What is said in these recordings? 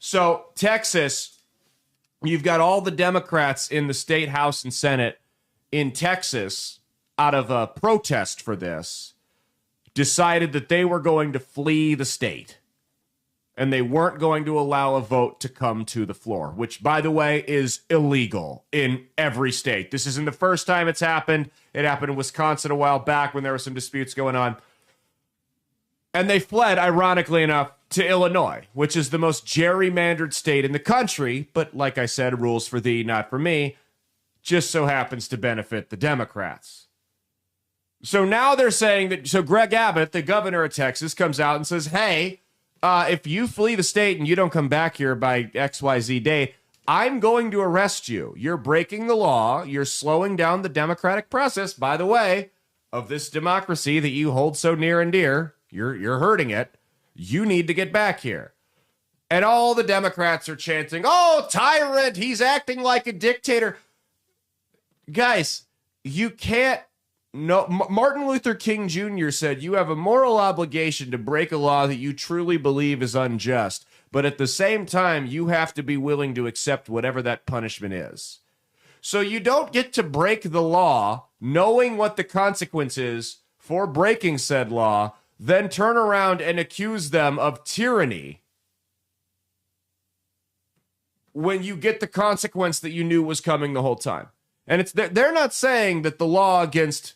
So Texas, you've got all the Democrats in the state House and Senate in Texas out of a protest for this, decided that they were going to flee the state. And they weren't going to allow a vote to come to the floor, which, by the way, is illegal in every state. This isn't the first time it's happened. It happened in Wisconsin a while back when there were some disputes going on. And they fled, ironically enough, to Illinois, which is the most gerrymandered state in the country. But like I said, rules for thee, not for me, just so happens to benefit the Democrats. So now they're saying that, so Greg Abbott, the governor of Texas, comes out and says, hey, if you flee the state and you don't come back here by XYZ day, I'm going to arrest you. You're breaking the law. You're slowing down the democratic process, by the way, of this democracy that you hold so near and dear. You're hurting it. You need to get back here. And all the Democrats are chanting, oh, tyrant, he's acting like a dictator. Guys, you can't. No, Martin Luther King Jr. said you have a moral obligation to break a law that you truly believe is unjust, but at the same time, you have to be willing to accept whatever that punishment is. So you don't get to break the law knowing what the consequence is for breaking said law, then turn around and accuse them of tyranny when you get the consequence that you knew was coming the whole time. And they're not saying that the law against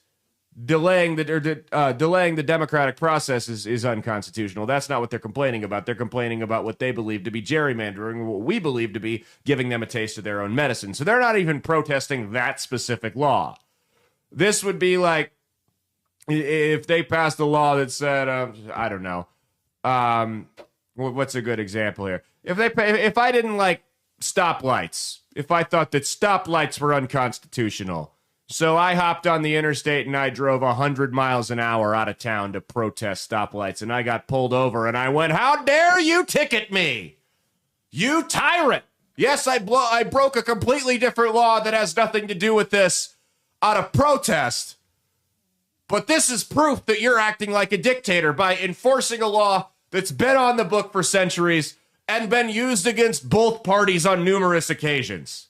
delaying the democratic process is unconstitutional. That's not what they're complaining about. They're complaining about what they believe to be gerrymandering, what we believe to be giving them a taste of their own medicine. So they're not even protesting that specific law. This would be like if they passed a law that said, I don't know, what's a good example here? If I didn't like stoplights, if I thought that stoplights were unconstitutional, so I hopped on the interstate and I drove 100 miles an hour out of town to protest stoplights, and I got pulled over and I went, how dare you ticket me? You tyrant. Yes, I broke a completely different law that has nothing to do with this out of protest. But this is proof that you're acting like a dictator by enforcing a law that's been on the book for centuries and been used against both parties on numerous occasions.